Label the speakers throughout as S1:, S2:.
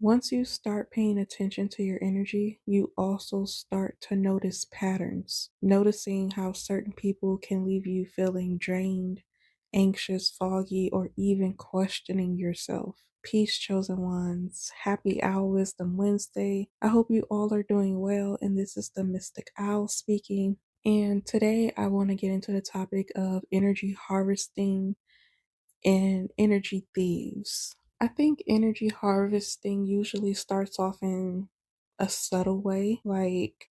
S1: Once you start paying attention to your energy, you also start to notice patterns, noticing how certain people can leave you feeling drained, anxious, foggy, or even questioning yourself. Peace, chosen ones. Happy Owl Wisdom Wednesday. I hope you all are doing well, and this is the Mystic Owl speaking. And today I want to get into the topic of energy harvesting and energy thieves. I think energy harvesting usually starts off in a subtle way, like,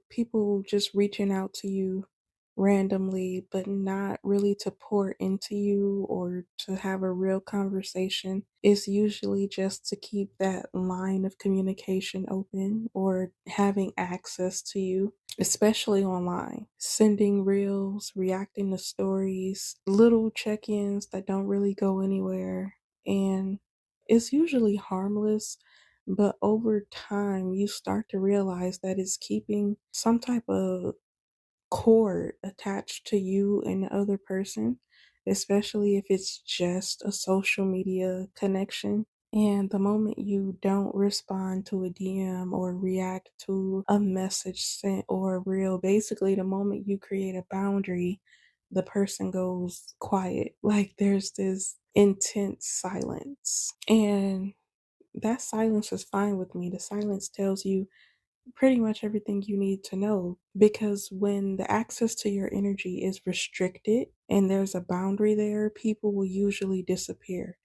S1: people just reaching out to you randomly, but not really to pour into you or to have a real conversation. It's usually just to keep that line of communication open or having access to you, especially online. Sending reels, reacting to stories, little check ins that don't really go anywhere. And it's usually harmless, but over time, you start to realize that it's keeping some type of cord attached to you and the other person, especially if it's just a social media connection. And the moment you don't respond to a DM or react to a message sent or a reel, basically the moment you create a boundary, the person goes quiet. Like there's this intense silence. And that silence is fine with me. The silence tells you pretty much everything you need to know, because when the access to your energy is restricted and there's a boundary there, people will usually disappear.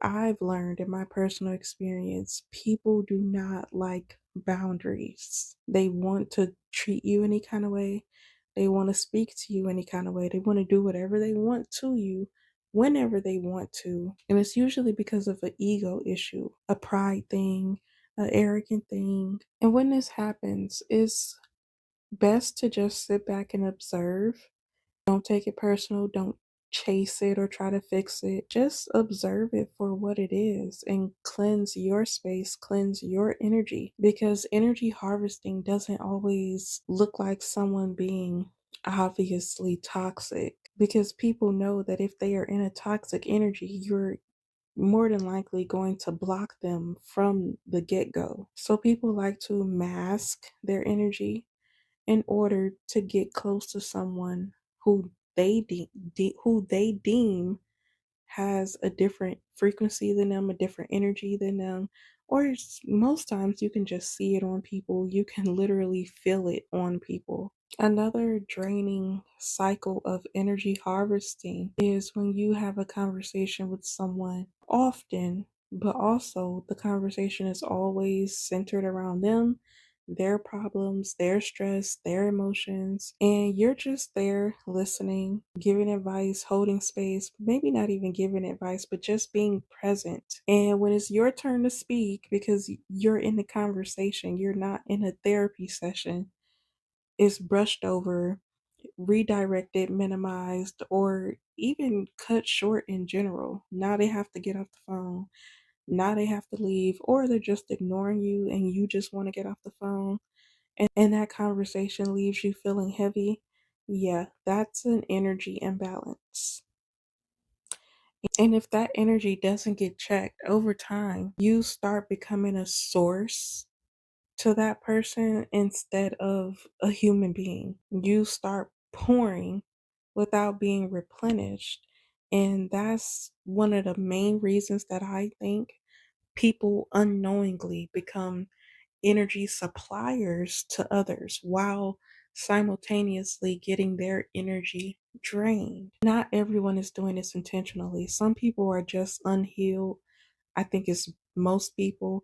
S1: I've learned in my personal experience, people do not like boundaries. They want to treat you any kind of way. They want to speak to you any kind of way. They want to do whatever they want to you whenever they want to. And it's usually because of an ego issue, a pride thing, an arrogant thing. And when this happens, it's best to just sit back and observe. Don't take it personal. Don't chase it or try to fix it. Just observe it for what it is and cleanse your space, cleanse your energy. Because energy harvesting doesn't always look like someone being obviously toxic. Because people know that if they are in a toxic energy, you're more than likely going to block them from the get go. So people like to mask their energy in order to get close to someone who who they deem has a different frequency than them, a different energy than them, or most times you can just see it on people. You can literally feel it on people. Another draining cycle of energy harvesting is when you have a conversation with someone often, but also the conversation is always centered around them, their problems, their stress, their emotions, and you're just there listening, giving advice, holding space, maybe not even giving advice, but just being present. And when it's your turn to speak, because you're in the conversation, you're not in a therapy session, it's brushed over, redirected, minimized, or even cut short in general. Now they have to get off the phone. Now they have to leave, or they're just ignoring you and you just want to get off the phone. And that conversation leaves you feeling heavy. Yeah, that's an energy imbalance. And if that energy doesn't get checked over time, you start becoming a source to that person instead of a human being. You start pouring without being replenished. And that's one of the main reasons that I think people unknowingly become energy suppliers to others while simultaneously getting their energy drained. Not everyone is doing this intentionally. Some people are just unhealed. I think it's most people.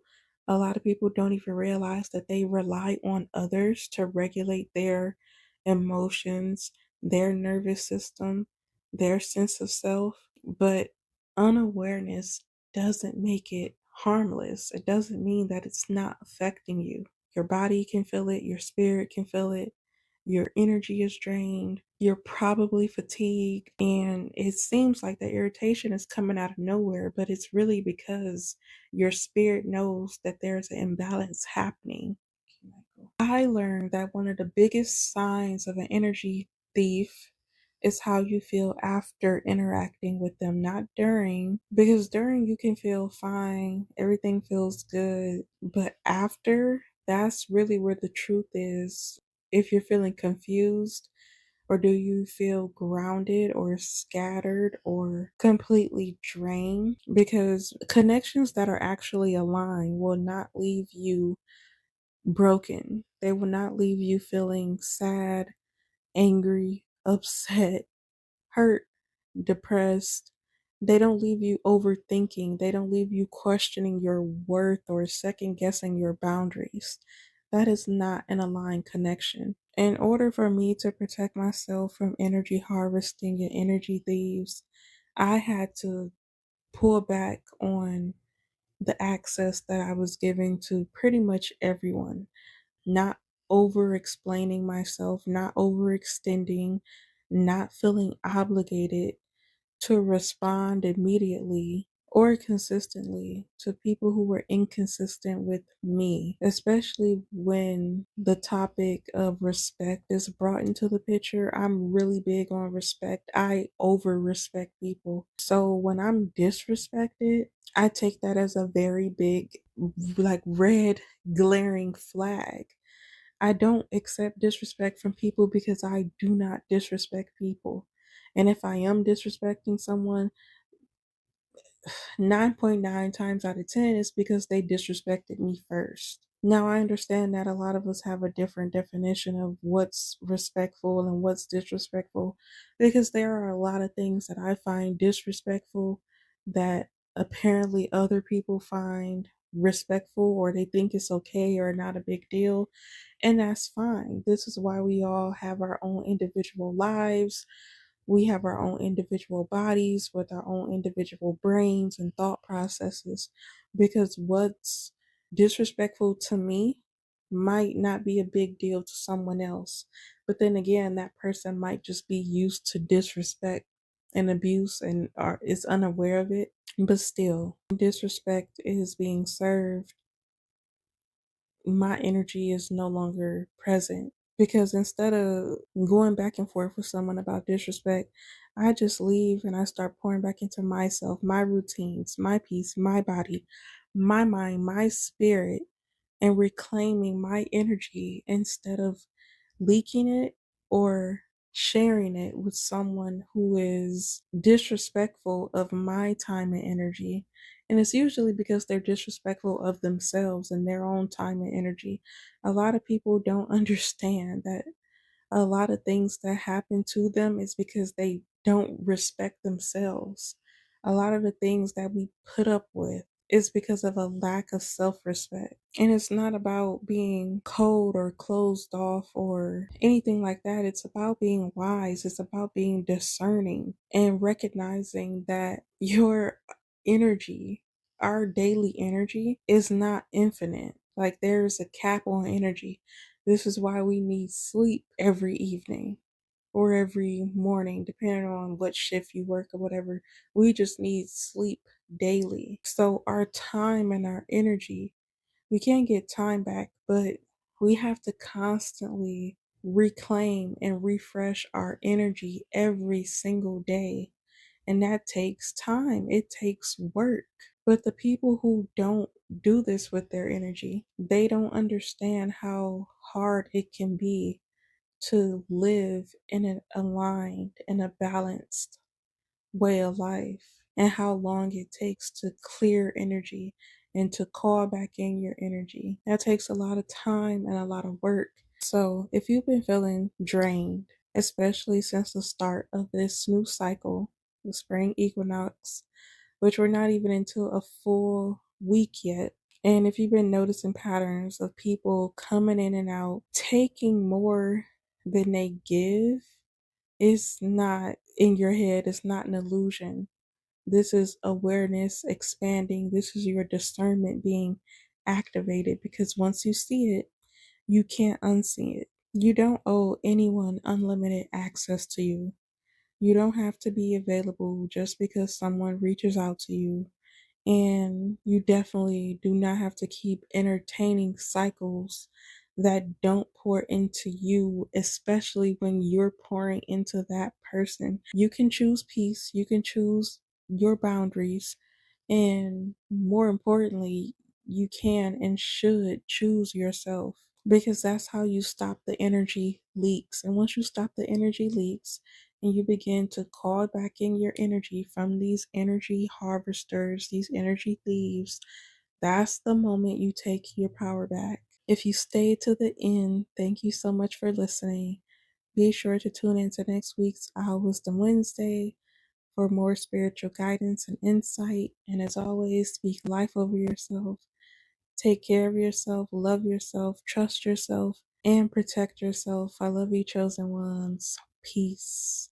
S1: A lot of people don't even realize that they rely on others to regulate their emotions, their nervous system, their sense of self. But unawareness doesn't make it harmless. It doesn't mean that it's not affecting you. Your body can feel it, your spirit can feel it, your energy is drained, you're probably fatigued, and it seems like the irritation is coming out of nowhere, but it's really because your spirit knows that there's an imbalance happening. I learned that one of the biggest signs of an energy thief It's how you feel after interacting with them, not during. Because during you can feel fine, everything feels good. But after, that's really where the truth is. If you're feeling confused, or do you feel grounded or scattered or completely drained? Because connections that are actually aligned will not leave you broken. They will not leave you feeling sad, angry, upset, hurt, depressed. They don't leave you overthinking. They don't leave you questioning your worth or second guessing your boundaries. That is not an aligned connection. In order for me to protect myself from energy harvesting and energy thieves, I had to pull back on the access that I was giving to pretty much everyone, not over explaining myself, not overextending, not feeling obligated to respond immediately or consistently to people who were inconsistent with me, especially when the topic of respect is brought into the picture. I'm really big on respect. I over respect people. So when I'm disrespected, I take that as a very big, like, red glaring flag. I don't accept disrespect from people because I do not disrespect people. And if I am disrespecting someone, 9.9 times out of 10 is because they disrespected me first. Now, I understand that a lot of us have a different definition of what's respectful and what's disrespectful, because there are a lot of things that I find disrespectful that apparently other people find respectful, or they think it's okay or not a big deal. And that's fine. This is why we all have our own individual lives. We have our own individual bodies with our own individual brains and thought processes. Because what's disrespectful to me might not be a big deal to someone else. But then again, that person might just be used to disrespect and abuse and is unaware of it. But still, disrespect is being served, my energy is no longer present, because instead of going back and forth with someone about disrespect, I just leave and I start pouring back into myself, my routines, my peace, my body, my mind, my spirit, and reclaiming my energy instead of leaking it or sharing it with someone who is disrespectful of my time and energy. And it's usually because they're disrespectful of themselves and their own time and energy. A lot of people don't understand that a lot of things that happen to them is because they don't respect themselves. A lot of the things that we put up with is because of a lack of self respect. And it's not about being cold or closed off or anything like that. It's about being wise, it's about being discerning and recognizing that your energy, our daily energy, is not infinite. Like, there's a cap on energy. This is why we need sleep every evening or every morning, depending on what shift you work or whatever. We just need sleep daily. So, our time and our energy, we can't get time back, but we have to constantly reclaim and refresh our energy every single day. And that takes time, it takes work. But the people who don't do this with their energy, they don't understand how hard it can be to live in an aligned and a balanced way of life, and how long it takes to clear energy and to call back in your energy. That takes a lot of time and a lot of work. So, if you've been feeling drained, especially since the start of this new cycle, the spring equinox, which we're not even into a full week yet. And if you've been noticing patterns of people coming in and out, taking more than they give, it's not in your head, it's not an illusion. This is awareness expanding. This is your discernment being activated, because once you see it, you can't unsee it. You don't owe anyone unlimited access to you. You don't have to be available just because someone reaches out to you. And you definitely do not have to keep entertaining cycles that don't pour into you, especially when you're pouring into that person. You can choose peace, you can choose your boundaries, and more importantly, you can and should choose yourself, because that's how you stop the energy leaks. And once you stop the energy leaks and you begin to call back in your energy from these energy harvesters, these energy thieves, that's the moment you take your power back. If you stay to the end, thank you so much for listening. Be sure to tune into next week's Our Wisdom Wednesday for more spiritual guidance and insight. And as always, speak life over yourself. Take care of yourself, love yourself, trust yourself, and protect yourself. I love you, chosen ones. Peace.